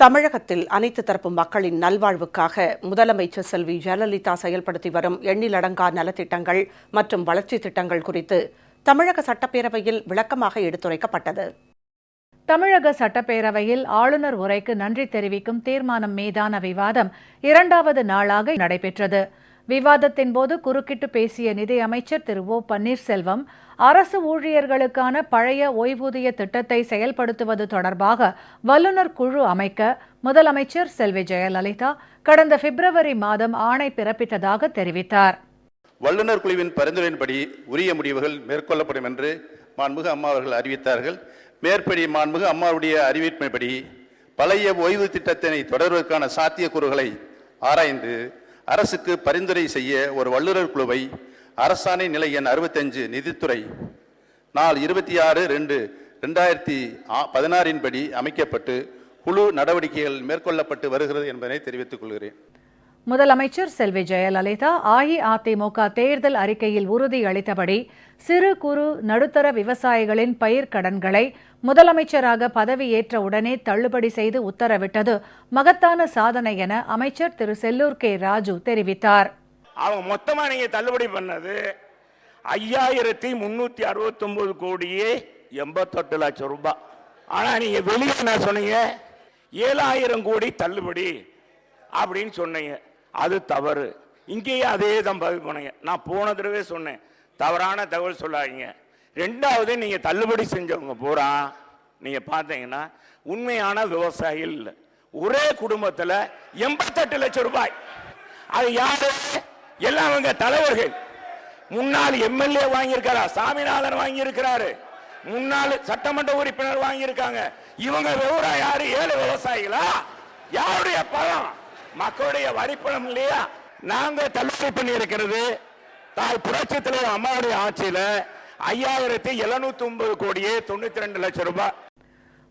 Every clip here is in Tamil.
தமிழகத்தில் அனைத்து தரப்பு மக்களின் நல்வாழ்வுக்காக முதலமைச்சர் செல்வி ஜெயலலிதா செயல்படுத்தி வரும் எண்ணிலடங்கா நலத்திட்டங்கள் மற்றும் வளர்ச்சித் திட்டங்கள் குறித்து தமிழக சட்டப்பேரவையில் விளக்கமாக எடுத்துரைக்கப்பட்டது. தமிழக சட்டப்பேரவையில் ஆளுநர் உரைக்கு நன்றி தெரிவிக்கும் தீர்மானம் மீதான விவாதம் இரண்டாவது நாளாக நடைபெற்றது. விவாதத்தின் போது குறுக்கிட்டு பேசிய நிதியமைச்சர் திரு ஓ பன்னீர்செல்வம், அரசு ஊழியர்களுக்கான பழைய ஓய்வூதிய திட்டத்தை செயல்படுத்துவது தொடர்பாக வல்லுநர் குழு அமைக்க முதலமைச்சர் செல்வி ஜெயலலிதா கடந்த பிப்ரவரி மாதம் ஆணை பிறப்பித்ததாக தெரிவித்தார். வல்லுநர் குழுவின் பரிந்துரையின்படி உரிய முடிவுகள் மேற்கொள்ளப்படும் என்று மாண்புமிகு அம்மா அவர்கள் அறிவித்தார்கள். மேற்படி மாண்புமிகு அம்மாவுடைய அறிவிப்பின்படி பழைய ஓய்வு திட்டத்தினை தொடர்வதற்கான சாத்தியக்கூறுகளை ஆராய்ந்து அரசுக்கு பரிந்துரை செய்ய ஒரு வல்லுநர் குழுவை அரசாணை நிலை எண் 65 நிதித்துறை நாள் 26/2/2016 படி அமைக்கப்பட்டு குழு நடவடிக்கைகள் மேற்கொள்ளப்பட்டு வருகிறது என்பதை தெரிவித்துக் கொள்கிறேன். முதலமைச்சர் செல்வி ஜெயலலிதா அஇஅதிமுக தேர்தல் அறிக்கையில் உறுதியளித்தபடி சிறு குறு நடுத்தர விவசாயிகளின் பயிர் கடன்களை முதலமைச்சராக பதவியேற்ற உடனே தள்ளுபடி செய்து உத்தரவிட்டது மகத்தான சாதனை என அமைச்சர் திரு செல்லூர் கே ராஜு தெரிவித்தார். அவங்க மொத்தமா நீங்க தள்ளுபடி பண்ணது 5369 கோடியே 88 லட்சம் ரூபாய். ஆனா நீங்க வெளியே என்ன சொன்னீங்க, 7000 கோடி தள்ளுபடி அப்படின்னு சொன்னீங்க. அது தவறு. இங்கேயே அதே தான் பதில் பண்ணீங்க. நான் போன தடவை சொன்னேன், தவறான தகவல் சொல்லாதீங்க. ரெண்டாவது, நீங்க தள்ளுபடி செஞ்சவங்க பூரா நீங்க பார்த்தீங்கன்னா உண்மையான விவசாயிகள் இல்லை. ஒரே குடும்பத்தில் 88 லட்சம் ரூபாய். அது யாரு? எல்லாம் அவங்க தலைவர்கள். முன்னாள் எம்எல்ஏ வாங்கியிருக்காரா, சாமிநாதன் வாங்கியிருக்கிறாரு, முன்னாள் சட்டமன்ற உறுப்பினர் வாங்கியிருக்காங்க. இவங்க விவரம் யாரு? ஏழை விவசாயிகளா? யாருடைய பணம்? மக்களுடைய வரிப்பணம் இல்லையா? நாங்க தள்ளுபடி பண்ணி இருக்கிறது தாய் புரட்சி தலைவர் அம்மாவுடைய ஆட்சியில 5709 கோடியே 92 லட்சம் ரூபாய்.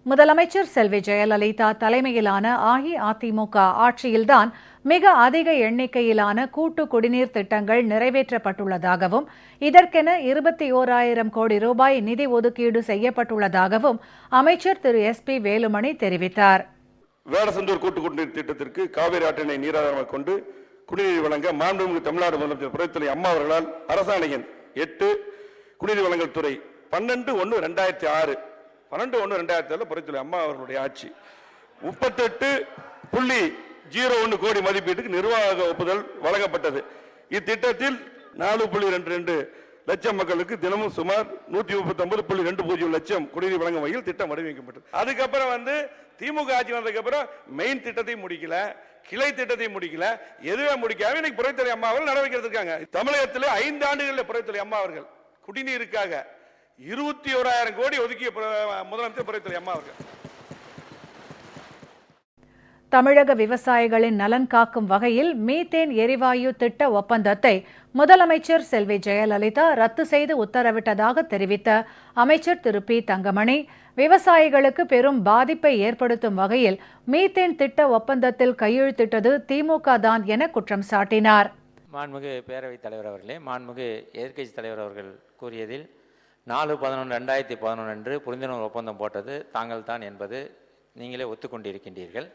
முதலமைச்சர் செல்வி ஜெயலலிதா தலைமையிலான அஇஅதிமுக ஆட்சியில்தான் மிக அதிக எண்ணிக்கையிலான கூட்டு குடிநீர் திட்டங்கள் நிறைவேற்றப்பட்டுள்ளதாகவும் இதற்கென 21,000 கோடி ரூபாய் நிதி ஒதுக்கீடு செய்யப்பட்டுள்ளதாகவும் அமைச்சர் திரு SP வேலுமணி தெரிவித்தார். வேடசந்தூர் கூட்டு குடிநீர் திட்டத்திற்கு காவிரி ஆற்றினை நீராதாரமாக கொண்டு குடிநீர் வழங்க மாண்புமிகு தமிழ்நாடு முதலமைச்சர் புரட்சித்தலைவர் அம்மா அவர்களால் அரசாணை எண் 8 குடிநீர் வழங்கல் துறை 12/1/2006 12/1/2006 புரட்சித்தலைவர் அம்மா அவர்களுடைய ஆட்சி 38.01 கோடி மதிப்பீட்டுக்கு நிர்வாக ஒப்புதல் வழங்கப்பட்டது. இத்திட்டத்தில் 4.22 லட்சம் மக்களுக்கு தினமும் சுமார் 139.20 லட்சம் குடிநீர் வழங்கும் வகையில் திட்டம் வடிவமைக்கப்பட்டது. அதுக்கப்புறம் திமுக ஆட்சி வந்ததுக்கு அப்புறம் மெயின் திட்டத்தை முடிக்கல, கிளை திட்டத்தை முடிக்கல, எதுவே முடிக்காம இன்னைக்கு புரட்சித்தலைவர் அம்மா அவர்கள் நடவடிக்கை எடுத்திருக்காங்க. தமிழகத்தில் 5 ஆண்டுகளில் புரட்சித்தலைவர் அம்மா அவர்கள் குடிநீருக்காக 21,000 கோடி ஒதுக்கிய முதலமைச்சர் புரட்சித்தலைவர் அம்மா அவர்கள். தமிழக விவசாயிகளின் நலன் காக்கும் வகையில் மீத்தேன் எரிவாயு திட்ட ஒப்பந்தத்தை முதலமைச்சர் செல்வி ஜெயலலிதா ரத்து செய்து உத்தரவிட்டதாக தெரிவித்த அமைச்சர் திரு பி தங்கமணி, விவசாயிகளுக்கு பெரும் பாதிப்பை ஏற்படுத்தும் வகையில் மீத்தேன் திட்ட ஒப்பந்தத்தில் கையெழுத்திட்டது திமுக தான் என குற்றம் சாட்டினார். மாண்புமிகு பேரவைத் தலைவர் அவர்களே, மாண்புமிகு எதிர்க்கட்சி தலைவர் அவர்கள் கூறியதில் 4/11/2011 அன்று புரிந்துணர்வு ஒப்பந்தம் போட்டது தாங்கள் தான் என்பது நீங்களே ஒத்துக்கொண்டிருக்கின்றீர்கள்.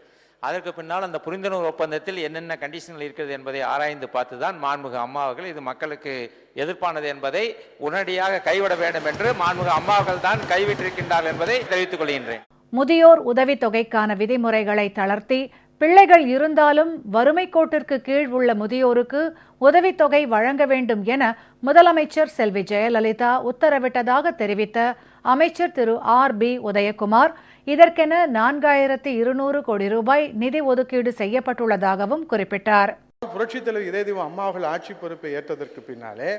அதற்கு பின்னால் அந்த புரிந்துணர்வு ஒப்பந்தத்தில் என்னென்ன கண்டிஷன்கள் இருக்கிறது என்பதை ஆராய்ந்து பார்த்துதான் மாண்புமிகு அம்மா அவர்கள் இது மக்களுக்கு எதிர்ப்பானது என்பதை உடனடியாக கைவிட வேண்டும் என்று மாண்புமிகு அம்மா அவர்கள் தான் கைவிட்டிருக்கின்றார் என்பதை தெரிவித்துக் கொள்கின்றேன். முதியோர் உதவித்தொகைக்கான விதிமுறைகளை தளர்த்தி பிள்ளைகள் இருந்தாலும் வறுமை கோட்டிற்கு கீழ் உள்ள முதியோருக்கு உதவித்தொகை வழங்க வேண்டும் என முதலமைச்சர் செல்வி ஜெயலலிதா உத்தரவிட்டதாக தெரிவித்த அமைச்சர் திரு RB உதயகுமார், இதற்கென 4,200 கோடி ரூபாய் நிதி ஒதுக்கீடு செய்யப்பட்டுள்ளதாகவும் குறிப்பிட்டார். புரட்சித் தலைவர் இதயதெய்வம் அம்மா அவர்கள் ஆட்சி பொறுப்பை ஏற்றதற்கு பின்னாலே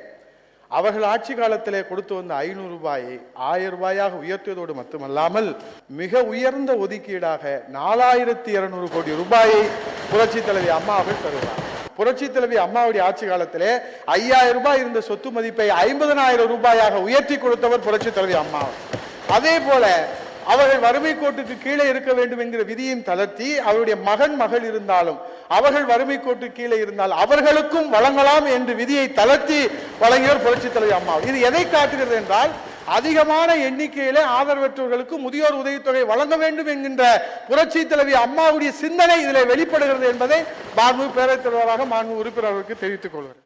அவர்கள் ஆட்சி காலத்திலே கொடுத்து வந்த 500 ரூபாயை 1000 ரூபாயாக உயர்த்தியதோடு மட்டுமல்லாமல் மிக உயர்ந்த ஒதுக்கீடாக 4,200 கோடி ரூபாயை புரட்சித் தலைவி அம்மா அவர்கள் தருகிறார். புரட்சித் தலைவி அம்மாவுடைய ஆட்சி காலத்திலே 5,000 ரூபாய் இருந்த சொத்து மதிப்பை 50,000 ரூபாயாக உயர்த்தி கொடுத்தவர் புரட்சித் தலைவி அம்மா. அதே போல அவர்கள் வறுமை கோட்டுக்கு கீழே இருக்க வேண்டும் என்கிற விதியையும் தளர்த்தி அவருடைய மகன் மகள் இருந்தாலும் அவர்கள் வறுமை கோட்டு கீழே இருந்தால் அவர்களுக்கும் வழங்கலாம் என்று விதியை தளர்த்தி வழங்கியவர் புரட்சித் தலைவர் அம்மா. இது எதை காட்டுகிறது என்றால் அதிகமான எண்ணிக்கையிலே ஆதரவற்றவர்களுக்கு முதியோர் உதவித்தொகை வழங்க வேண்டும் என்கின்ற புரட்சி தலைவி அம்மாவுடைய சிந்தனை இதில் வெளிப்படுகிறது என்பதை மாண்புமிகு பேரவைத் தலைவராக மாண்புமிகு உறுப்பினர்களுக்கு தெரிவித்துக் கொள்கிறேன்.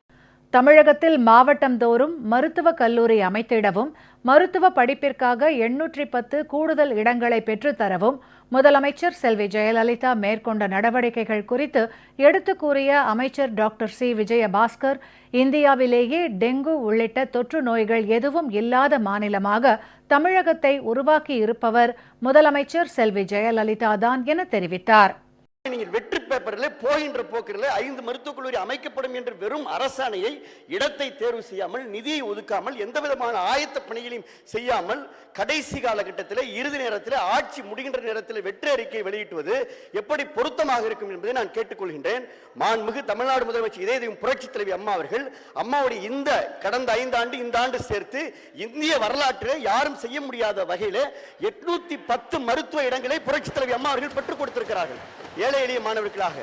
தமிழகத்தில் மாவட்டம் தோறும் மருத்துவக் கல்லூரி அமைத்திடவும் மருத்துவ படிப்பிற்காக 810 கூடுதல் இடங்களை பெற்றுத்தரவும் முதலமைச்சர் செல்வி ஜெயலலிதா மேற்கொண்ட நடவடிக்கைகள் குறித்து எடுத்துக் கூறிய அமைச்சர் டாக்டர் சி விஜயபாஸ்கர், இந்தியாவிலேயே டெங்கு உள்ளிட்ட தொற்று நோய்கள் எதுவும் இல்லாத மாநிலமாக தமிழகத்தை உருவாக்கி இருப்பவர் முதலமைச்சர் செல்வி ஜெயலலிதா தான் என தெரிவித்தார். நீங்கள் வெற்றி பேப்பரில் போகின்ற போக்கில் 5 மருத்துவக் கல்லூரி அமைக்கப்படும் என்று வெறும் அரசாணையை, இடத்தை தேர்வு செய்யாமல், நிதியை ஒதுக்காமல், எந்த விதமான ஆயத்த பணிகளையும் செய்யாமல், கடைசி காலகட்டத்தில் இறுதி நேரத்தில் ஆட்சி முடிகின்ற நேரத்தில் வெற்றி அறிக்கை வெளியிட்டுவது எப்படி பொருத்தமாக இருக்கும் என்பதை நான் கேட்டுக்கொள்கின்றேன். மாண்புமிகு தமிழ்நாடு முதலமைச்சர் இதய தெய்வம் புரட்சி தலைவி அம்மா அவர்கள் அம்மாவுடைய இந்த கடந்த 5 ஆண்டு இந்த ஆண்டு சேர்த்து இந்திய வரலாற்றில் யாரும் செய்ய முடியாத வகையில் 810 மருத்துவ இடங்களை புரட்சி தலைவி அம்மா அவர்கள் பெற்றுக் கொடுத்திருக்கிறார்கள். ஏழை எளிய மாணவர்களுக்காக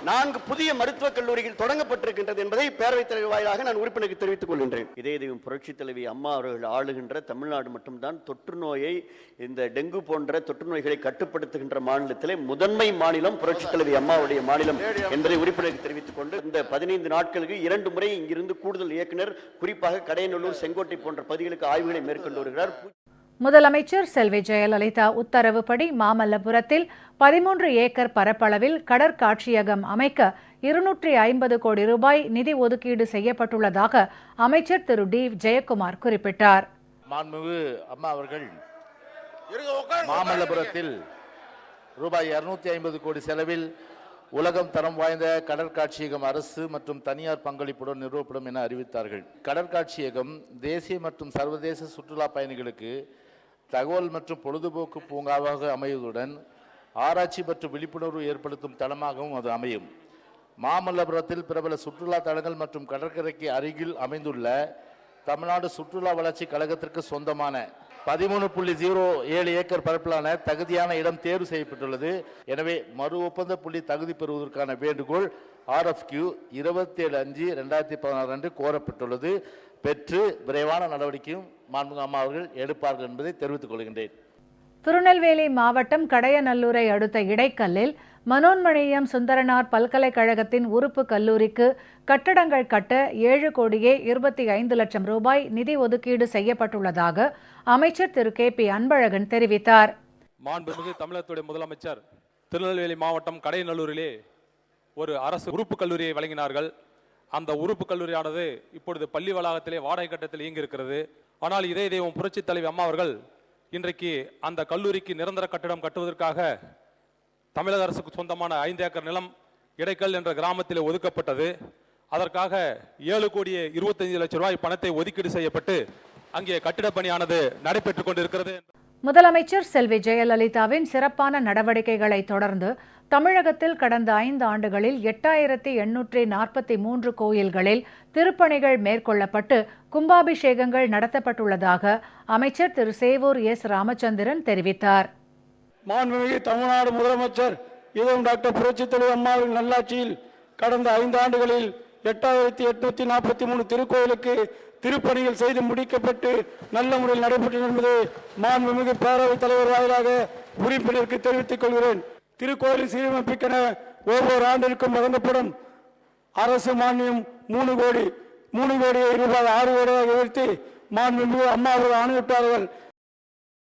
4 புதிய மருத்துவக் கல்லூரிகள் தொடங்கப்பட்டிருக்கின்றது என்பதை பேரவைத் தலைவர் வாயிலாக நான் உறுப்பினருக்கு தெரிவித்துக் கொள்கின்றேன். இதய தெய்வம் புரட்சி தலைவி அம்மா அவர்கள் ஆளுகின்ற தமிழ்நாடு மட்டும்தான் தொற்று நோயை, இந்த டெங்கு போன்ற தொற்று நோய்களை கட்டுப்படுத்துகின்ற மாநிலத்திலே முதன்மை மாநிலம் புரட்சி தலைவி அம்மாவுடைய மாநிலம் என்பதை உறுப்பினருக்கு தெரிவித்துக் கொண்டு, இந்த 15 நாட்களுக்கு 2 முறை இங்கிருந்து கூடுதல் இயக்குனர் குறிப்பாக கடையநல்லூர், செங்கோட்டை போன்ற பகுதிகளுக்கு ஆய்வுகளை மேற்கொண்டு வருகிறார். முதலமைச்சர் செல்வி ஜெயலலிதா உத்தரவுப்படி மாமல்லபுரத்தில் 13 ஏக்கர் பரப்பளவில் கடற்காட்சியகம் அமைக்க 250 கோடி ரூபாய் நிதி ஒதுக்கீடு செய்யப்பட்டுள்ளதாக அமைச்சர் திரு டி ஜெயக்குமார் குறிப்பிட்டார். மாண்புமிகு அம்மா அவர்கள் மாமல்லபுரத்தில் ரூபாய் 250 கோடி செலவில் உலகம் தரம் வாய்ந்த கடற்காட்சியகம் அரசு மற்றும் தனியார் பங்களிப்புடன் நிறுவப்படும் என அறிவித்தார்கள். கடற்காட்சியகம் தேசிய மற்றும் சர்வதேச சுற்றுலா பயணிகளுக்கு தகவல் மற்றும் பொழுதுபோக்கு பூங்காவாக அமைவதுடன் ஆராய்ச்சி மற்றும் விழிப்புணர்வு ஏற்படுத்தும் தளமாகவும் அது அமையும். மாமல்லபுரத்தில் பிரபல சுற்றுலா தலங்கள் மற்றும் கடற்கரைக்கு அருகில் அமைந்துள்ள தமிழ்நாடு சுற்றுலா வளர்ச்சி கழகத்திற்கு சொந்தமான 13.07 ஏக்கர் பரப்பிலான தகுதியான இடம் தேர்வு செய்யப்பட்டுள்ளது. எனவே மறு ஒப்பந்த புள்ளி தகுதி பெறுவதற்கான வேண்டுகோள் RFQ 27/5/2016 அன்று கோரப்பட்டுள்ளது. பெற்று விரைவான நடவடிக்கையும் மாண்புமிகு அம்மா அவர்கள் எடுப்பார்கள் என்பதை தெரிவித்துக் கொள்கின்றேன். திருநெல்வேலி மாவட்டம் கடையநல்லூரை அடுத்த இடைக்கல்லில் மனோன்மணியம் சுந்தரனார் பல்கலைக்கழகத்தின் உறுப்பு கல்லூரிக்கு கட்டடங்கள் கட்ட 7 கோடியே 25 லட்சம் ரூபாய் நிதி ஒதுக்கீடு செய்யப்பட்டுள்ளதாக அமைச்சர் திரு KP அன்பழகன் தெரிவித்தார். மாண்புமிகு தமிழகத்துடைய முதலமைச்சர் திருநெல்வேலி மாவட்டம் கடையநல்லூரிலே ஒரு அரசு உறுப்பு கல்லூரியை வழங்கினார்கள். அந்த உறுப்பு கல்லூரியானது இப்பொழுது பள்ளி வளாகத்திலே வாடகை கட்டத்தில் இயங்கியிருக்கிறது. ஆனால் இதய தெய்வம் புரட்சி தலைவி அம்மா அவர்கள் இன்றைக்கு அந்த கல்லூரிக்கு நிரந்தர கட்டிடம் கட்டுவதற்காக தமிழக அரசுக்கு சொந்தமான 5 ஏக்கர் நிலம் இடைக்கல் என்ற கிராமத்திலே ஒதுக்கப்பட்டது. அதற்காக 7 கோடியே 25 லட்சம் ரூபாய் பணத்தை ஒதுக்கீடு செய்யப்பட்டு அங்கே கட்டிடப் பணியானது நடைபெற்றுக் கொண்டிருக்கிறது. முதலமைச்சர் செல்வி ஜெயலலிதாவின் சிறப்பான நடவடிக்கைகளை தொடர்ந்து தமிழகத்தில் கடந்த 5 ஆண்டுகளில் 8843 கோயில்களில் திருப்பணிகள் மேற்கொள்ளப்பட்டு கும்பாபிஷேகங்கள் நடத்தப்பட்டுள்ளதாக அமைச்சர் திரு சேவூர் எஸ் ராமச்சந்திரன் தெரிவித்தார். மாண்புமிகு தமிழ்நாடு முதலமைச்சர் இதயம் டாக்டர் புரட்சி தலைவி அம்மாவின் நல்லாட்சியில் கடந்த 5 ஆண்டுகளில் 8843 திருக்கோயிலுக்கு திருப்பணிகள் செய்து முடிக்கப்பட்டு நல்ல முறையில் நடைபெற்றது என்பதை மாண்புமிகு பேரவைத் தலைவர் வாயிலாக உறுப்பினருக்கு தெரிவித்துக் கொள்கிறேன். திருக்கோயிலின் சீரமைப்புக்கென ஒவ்வொரு ஆண்டிற்கும் வழங்கப்படும் அரசு மானியம் 3 கோடியை ரூபாய் 6 கோடியாக உயர்த்தி மாண்புமிகு அம்மா அவர்கள் ஆணையிட்டார்கள்.